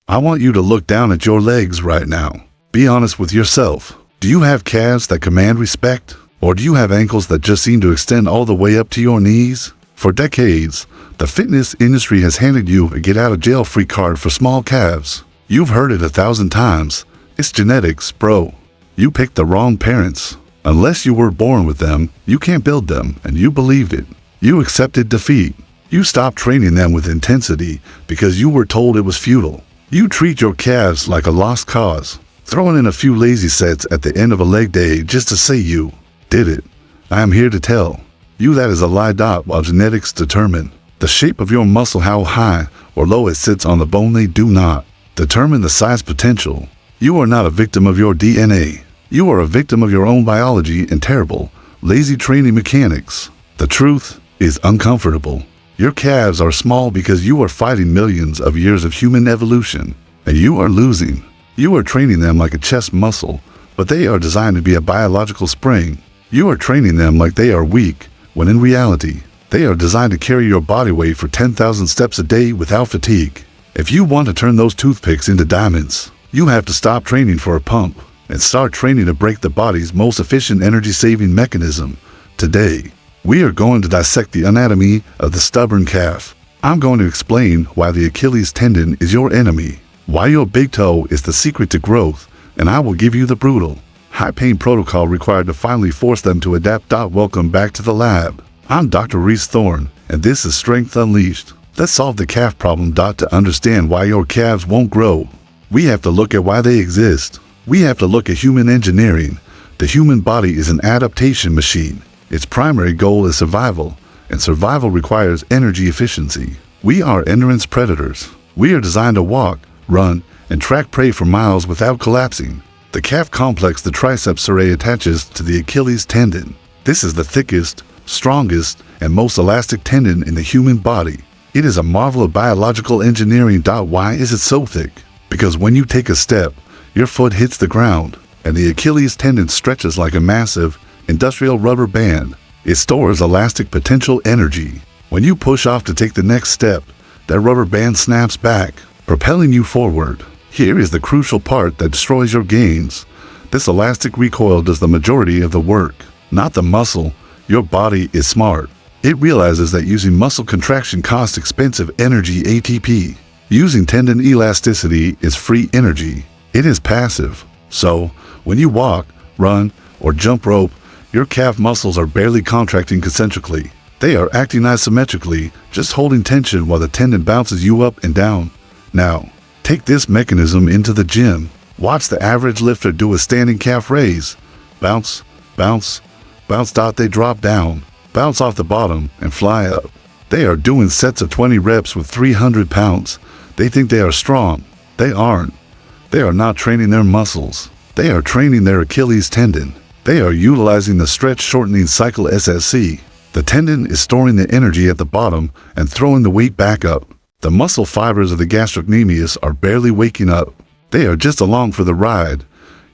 I want you to look down at your legs right now. Be honest with yourself. Do you have calves that command respect? Or do you have ankles that just seem to extend all the way up to your knees? For decades, the fitness industry has handed you a get-out-of-jail-free card for small calves. You've heard it 1,000 times. It's genetics, bro. You picked the wrong parents. Unless you were born with them, you can't build them, and you believed it. You accepted defeat. You stopped training them with intensity because you were told it was futile. You treat your calves like a lost cause, throwing in a few lazy sets at the end of a leg day just to say you did it. I am here to tell you that is a lie. While genetics determine the shape of your muscle, how high or low it sits on the bone, they do not determine the size potential. You are not a victim of your DNA. You are a victim of your own biology and terrible, lazy training mechanics. The truth is uncomfortable. Your calves are small because you are fighting millions of years of human evolution, and you are losing. You are training them like a chest muscle, but they are designed to be a biological spring. You are training them like they are weak, when in reality, they are designed to carry your body weight for 10,000 steps a day without fatigue. If you want to turn those toothpicks into diamonds, you have to stop training for a pump and start training to break the body's most efficient energy-saving mechanism. Today, we are going to dissect the anatomy of the stubborn calf. I'm going to explain why the Achilles tendon is your enemy, why your big toe is the secret to growth, and I will give you the brutal, high-pain protocol required to finally force them to adapt. Welcome back to the lab. I'm Dr. Aris Thorne, and this is Strength Unleashed. Let's solve the calf problem. To understand why your calves won't grow, we have to look at why they exist. We have to look at human engineering. The human body is an adaptation machine. Its primary goal is survival, and survival requires energy efficiency. We are endurance predators. We are designed to walk, run, and track prey for miles without collapsing. The calf complex, the triceps array, attaches to the Achilles tendon. This is the thickest, strongest, and most elastic tendon in the human body. It is a marvel of biological engineering. Why is it so thick? Because when you take a step, your foot hits the ground, and the Achilles tendon stretches like a massive, industrial rubber band. It stores elastic potential energy. When you push off to take the next step, that rubber band snaps back, propelling you forward. Here is the crucial part that destroys your gains. This elastic recoil does the majority of the work, not the muscle. Your body is smart. It realizes that using muscle contraction costs expensive energy, ATP. Using tendon elasticity is free energy. It is passive. So, when you walk, run, or jump rope, your calf muscles are barely contracting concentrically. They are acting isometrically, just holding tension while the tendon bounces you up and down. Now, take this mechanism into the gym. Watch the average lifter do a standing calf raise. Bounce, bounce, bounce. They drop down, bounce off the bottom, and fly up. They are doing sets of 20 reps with 300 pounds. They think they are strong. They aren't. They are not training their muscles. They are training their Achilles tendon. They are utilizing the stretch shortening cycle, SSC. The tendon is storing the energy at the bottom and throwing the weight back up. The muscle fibers of the gastrocnemius are barely waking up. They are just along for the ride.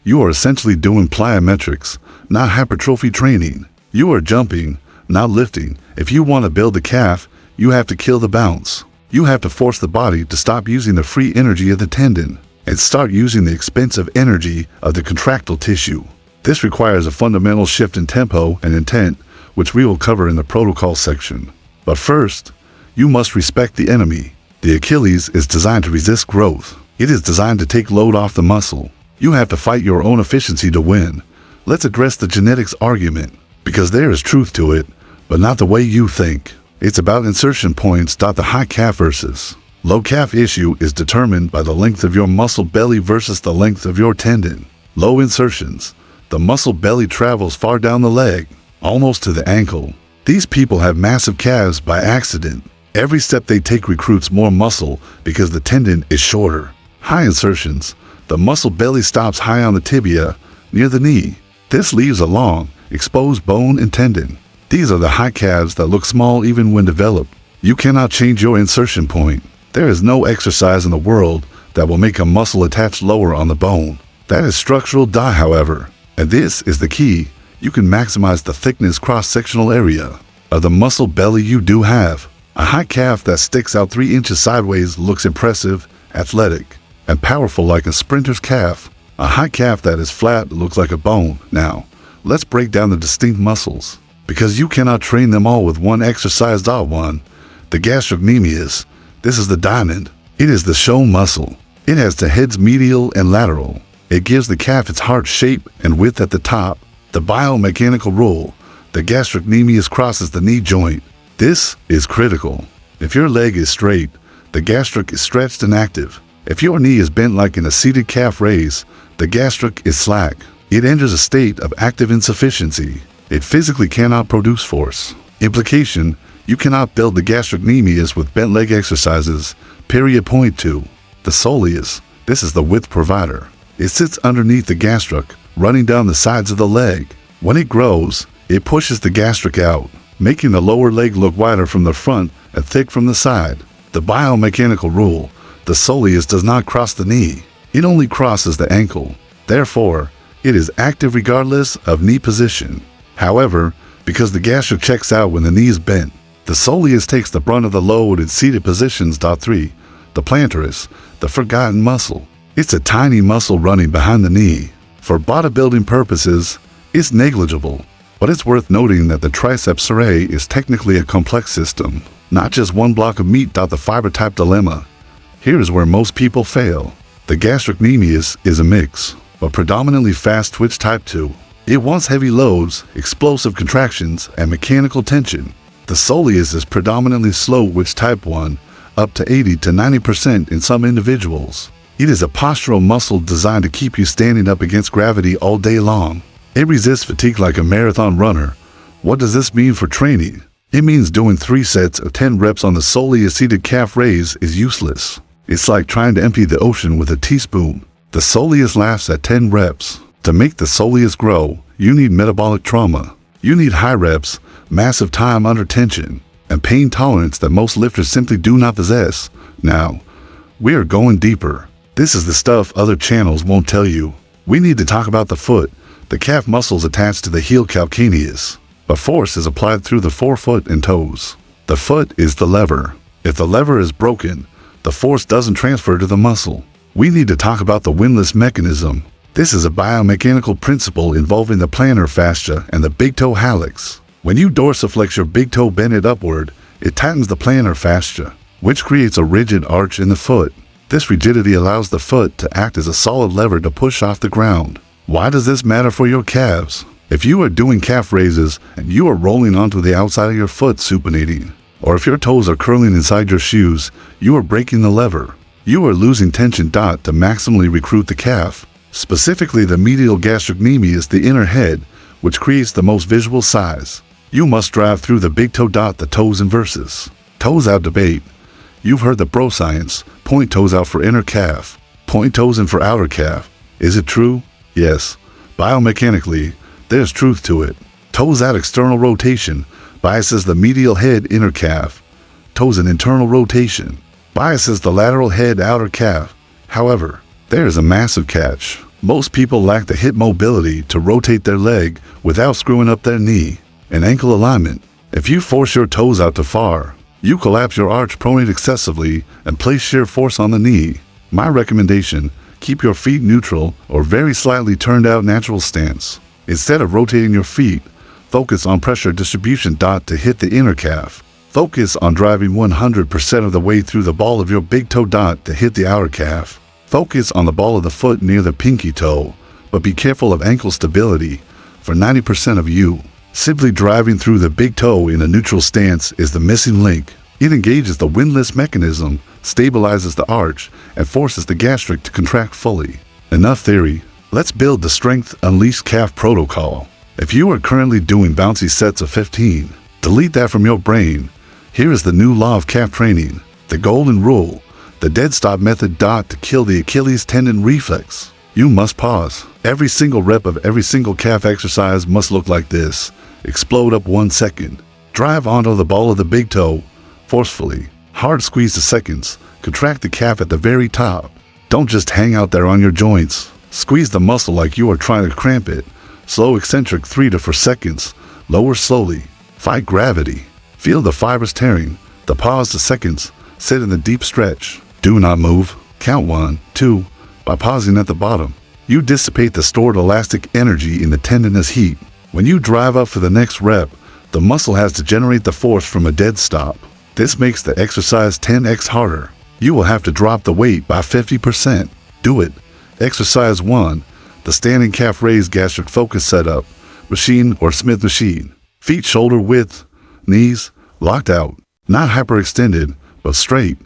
You are essentially doing plyometrics, not hypertrophy training. You are jumping, not lifting. If you want to build the calf, you have to kill the bounce. You have to force the body to stop using the free energy of the tendon and start using the expensive energy of the contractile tissue. This requires a fundamental shift in tempo and intent, which we will cover in the protocol section. But first, you must respect the enemy. The Achilles is designed to resist growth. It is designed to take load off the muscle. You have to fight your own efficiency to win. Let's address the genetics argument, because there is truth to it, but not the way you think. It's about insertion points. The high calf versus low calf issue is determined by the length of your muscle belly versus the length of your tendon. Low insertions. The muscle belly travels far down the leg, almost to the ankle. These people have massive calves by accident. Every step they take recruits more muscle because the tendon is shorter. High insertions. The muscle belly stops high on the tibia, near the knee. This leaves a long, exposed bone and tendon. These are the high calves that look small even when developed. You cannot change your insertion point. There is no exercise in the world that will make a muscle attach lower on the bone. That is structural. However, and this is the key, you can maximize the thickness cross-sectional area of the muscle belly you do have. A high calf that sticks out 3 inches sideways looks impressive, athletic. and powerful like a sprinter's calf. A high calf that is flat looks like a bone. Now, let's break down the distinct muscles, because you cannot train them all with one exercise. 1. The gastrocnemius. This is the diamond. It is the show muscle. It has the heads medial and lateral. It gives the calf its heart shape and width at the top. The biomechanical rule. The gastrocnemius crosses the knee joint. This is critical. If your leg is straight, the gastroc is stretched and active. If your knee is bent like in a seated calf raise, the gastroc is slack. It enters a state of active insufficiency. It physically cannot produce force. Implication: you cannot build the gastrocnemius with bent leg exercises. Point 2. The soleus. This is the width provider. It sits underneath the gastroc, running down the sides of the leg. When it grows, it pushes the gastroc out, making the lower leg look wider from the front and thick from the side. The biomechanical rule: the soleus does not cross the knee. It only crosses the ankle. Therefore, it is active regardless of knee position. However, because the gastroc checks out when the knee is bent, the soleus takes the brunt of the load in seated positions. 3. The plantaris, the forgotten muscle. It's a tiny muscle running behind the knee. For bodybuilding purposes, it's negligible, but it's worth noting that the triceps serrae is technically a complex system, not just one block of meat. The fiber type dilemma. Here's where most people fail. The gastrocnemius is a mix, but predominantly fast twitch type 2. It wants heavy loads, explosive contractions, and mechanical tension. The soleus is predominantly slow twitch type 1, up to 80 to 90% in some individuals. It is a postural muscle designed to keep you standing up against gravity all day long. It resists fatigue like a marathon runner. What does this mean for training? It means doing 3 sets of 10 reps on the soleus seated calf raise is useless. It's like trying to empty the ocean with a teaspoon. The soleus laughs at 10 reps. To make the soleus grow, you need metabolic trauma. You need high reps, massive time under tension, and pain tolerance that most lifters simply do not possess. Now, we are going deeper. This is the stuff other channels won't tell you. We need to talk about the foot, the calf muscles attached to the heel calcaneus. But force is applied through the forefoot and toes. The foot is the lever. If the lever is broken, the force doesn't transfer to the muscle. We need to talk about the windlass mechanism. This is a biomechanical principle involving the plantar fascia and the big toe hallux. When you dorsiflex your big toe, bend it upward, it tightens the plantar fascia, which creates a rigid arch in the foot. This rigidity allows the foot to act as a solid lever to push off the ground. Why does this matter for your calves? If you are doing calf raises and you are rolling onto the outside of your foot supinating, or if your toes are curling inside your shoes, you are breaking the lever. You are losing tension. To maximally recruit the calf, specifically the medial gastrocnemius, the inner head, which creates the most visual size, you must drive through the big toe. The toes inverses. Toes out debate. You've heard the bro science, point toes out for inner calf, point toes in for outer calf. Is it true? Yes. Biomechanically, there's truth to it. Toes out external rotation biases the medial head inner calf. Toes in internal rotation biases the lateral head outer calf. However, there is a massive catch. Most people lack the hip mobility to rotate their leg without screwing up their knee and ankle alignment. If you force your toes out too far, you collapse your arch, pronate excessively, and place shear force on the knee. My recommendation: keep your feet neutral or very slightly turned out natural stance. Instead of rotating your feet, focus on pressure distribution. To hit the inner calf, focus on driving 100% of the way through the ball of your big toe. To hit the outer calf, focus on the ball of the foot near the pinky toe, but be careful of ankle stability. For 90% of you, simply driving through the big toe in a neutral stance is the missing link. It engages the windlass mechanism, stabilizes the arch, and forces the gastric to contract fully. Enough theory. Let's build the Strength Unleashed Calf Protocol. If you are currently doing bouncy sets of 15, delete that from your brain. Here is the new law of calf training, the golden rule, the dead stop method. To kill the Achilles tendon reflex, you must pause. Every single rep of every single calf exercise must look like this. Explode up 1 second. Drive onto the ball of the big toe forcefully. Hard squeeze the seconds. Contract the calf at the very top. Don't just hang out there on your joints. Squeeze the muscle like you are trying to cramp it. Slow eccentric 3 to 4 seconds. Lower slowly. Fight gravity. Feel the fibers tearing. The pause to seconds. Sit in the deep stretch. Do not move. Count 1, 2, by pausing at the bottom. You dissipate the stored elastic energy in the tendinous heat. When you drive up for the next rep, the muscle has to generate the force from a dead stop. This makes the exercise 10x harder. You will have to drop the weight by 50%. Do it. Exercise 1, the standing calf raise gastric focus setup, machine or Smith machine. Feet shoulder width, knees locked out, not hyperextended, but straight,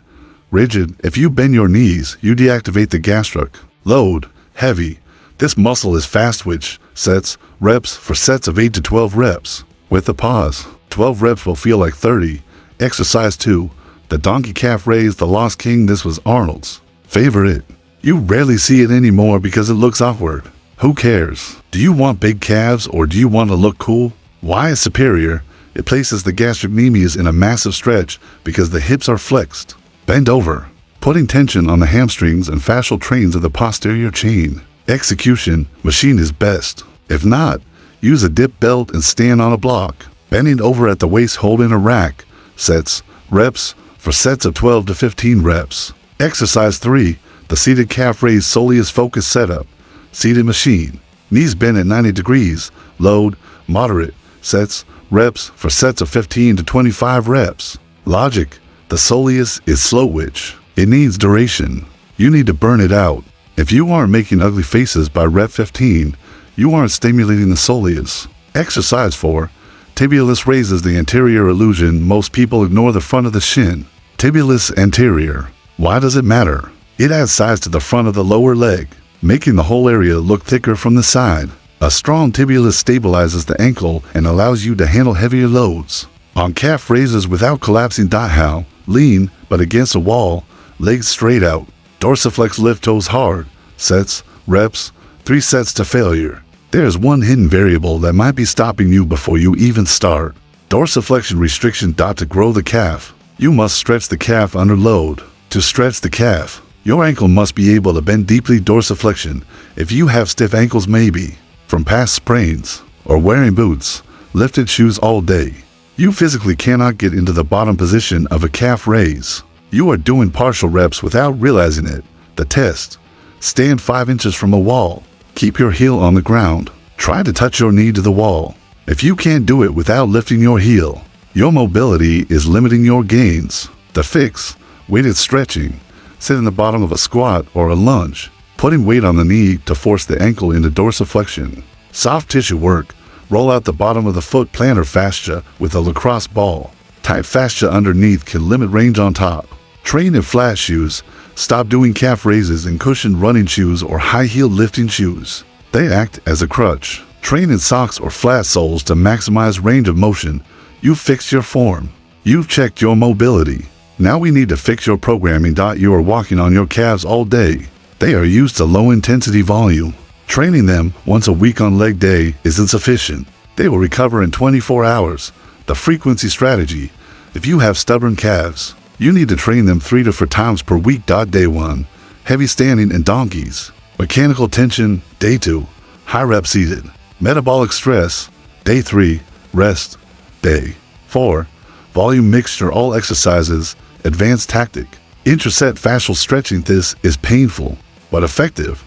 rigid. If you bend your knees, you deactivate the gastric. Load, heavy. This muscle is fast twitch, sets, reps for sets of 8 to 12 reps. With the pause, 12 reps will feel like 30. Exercise 2, the donkey calf raise, the Lost King. This was Arnold's favorite. You rarely see it anymore because it looks awkward. Who cares? Do you want big calves or do you want to look cool? Why is superior? It places the gastrocnemius in a massive stretch because the hips are flexed. Bend over, putting tension on the hamstrings and fascial trains of the posterior chain. Execution, machine is best. If not, use a dip belt and stand on a block. Bending over at the waist, holding a rack. Sets, reps, for sets of 12 to 15 reps. Exercise 3, the seated calf raise soleus focus setup. Seated machine. Knees bent at 90 degrees. Load, moderate. Sets, reps, for sets of 15 to 25 reps. Logic, the soleus is slow twitch. It needs duration. You need to burn it out. If you aren't making ugly faces by rep 15, you aren't stimulating the soleus. Exercise 4, tibialis raises the anterior illusion. Most people ignore the front of the shin. Tibialis anterior. Why does it matter? It adds size to the front of the lower leg, making the whole area look thicker from the side. A strong tibialis stabilizes the ankle and allows you to handle heavier loads. On calf raises without collapsing. How? Lean, but against a wall, legs straight out. Dorsiflex, lift toes hard. Sets, reps, 3 sets to failure. There is one hidden variable that might be stopping you before you even start. Dorsiflexion restriction. To grow the calf, you must stretch the calf under load. To stretch the calf, your ankle must be able to bend deeply. Dorsiflexion. If you have stiff ankles, maybe from past sprains or wearing boots, lifted shoes all day, you physically cannot get into the bottom position of a calf raise. You are doing partial reps without realizing it. The test: stand 5 inches from a wall. Keep your heel on the ground. Try to touch your knee to the wall. If you can't do it without lifting your heel, your mobility is limiting your gains. The fix: weighted stretching. Sit in the bottom of a squat or a lunge, putting weight on the knee to force the ankle into dorsiflexion. Soft tissue work. Roll out the bottom of the foot plantar fascia with a lacrosse ball. Tight fascia underneath can limit range on top. Train in flat shoes. Stop doing calf raises in cushioned running shoes or high-heeled lifting shoes. They act as a crutch. Train in socks or flat soles to maximize range of motion. You've fixed your form. You've checked your mobility. Now we need to fix your programming. You are walking on your calves all day. They are used to low-intensity volume. Training them once a week on leg day is insufficient. They will recover in 24 hours. The frequency strategy: if you have stubborn calves, you need to train them 3 to 4 times per week. Day 1, heavy standing and donkeys. Mechanical tension. Day 2, high rep seated. Metabolic stress. Day 3, rest. Day 4, volume mixture. All exercises. Advanced tactic: intraset fascial stretching. This is painful but effective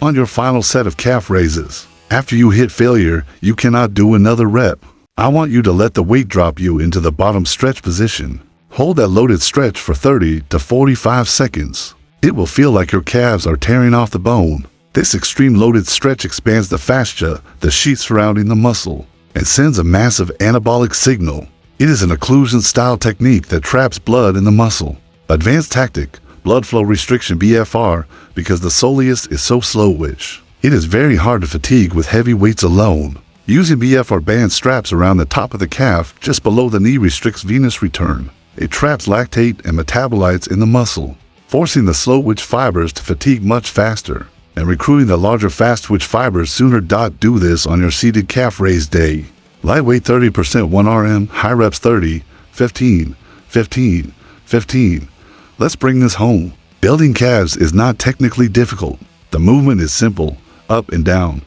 on your final set of calf raises. After you hit failure, you cannot do another rep. I want you to let the weight drop you into the bottom stretch position. Hold that loaded stretch for 30 to 45 seconds. It will feel like your calves are tearing off the bone. This extreme loaded stretch expands the fascia, the sheath surrounding the muscle, and sends a massive anabolic signal. It is an occlusion-style technique that traps blood in the muscle. Advanced tactic: blood flow restriction. BFR, because the soleus is so slow twitch, it is very hard to fatigue with heavy weights alone. Using BFR band straps around the top of the calf just below the knee restricts venous return. It traps lactate and metabolites in the muscle, forcing the slow twitch fibers to fatigue much faster and recruiting the larger fast twitch fibers sooner. Do this on your seated calf raise day. Lightweight 30%, 1 RM, high reps 30, 15, 15, 15. Let's bring this home. Building calves is not technically difficult. The movement is simple, up and down,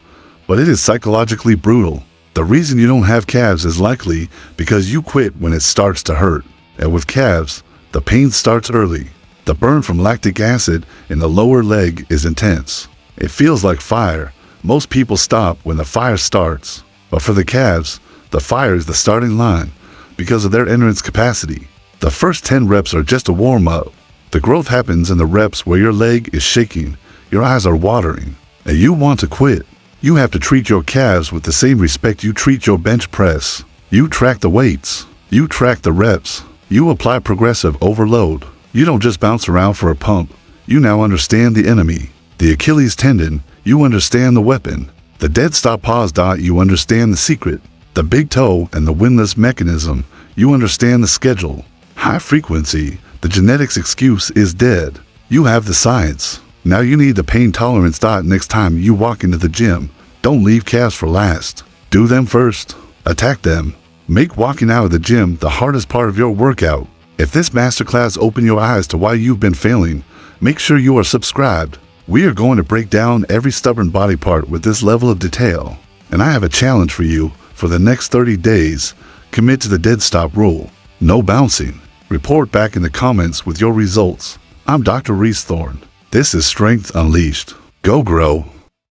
but it is psychologically brutal. The reason you don't have calves is likely because you quit when it starts to hurt. And with calves, the pain starts early. The burn from lactic acid in the lower leg is intense. It feels like fire. Most people stop when the fire starts. But for the calves, the fire is the starting line because of their endurance capacity. The first 10 reps are just a warm-up. The growth happens in the reps where your leg is shaking, your eyes are watering, and you want to quit. You have to treat your calves with the same respect you treat your bench press. You track the weights. You track the reps. You apply progressive overload. You don't just bounce around for a pump. You now understand the enemy. The Achilles tendon, you understand the weapon. The dead stop pause dot, you understand the secret. The big toe and the windlass mechanism, you understand the schedule. High frequency, the genetics excuse is dead. You have the science. Now you need the pain tolerance dot next time you walk into the gym. Don't leave calves for last. Do them first. Attack them. Make walking out of the gym the hardest part of your workout. If this masterclass opened your eyes to why you've been failing, make sure you are subscribed. We are going to break down every stubborn body part with this level of detail. And I have a challenge for you. For the next 30 days, commit to the dead stop rule. No bouncing. Report back in the comments with your results. I'm Dr. Aris Thorne. This is Strength Unleashed. Go grow.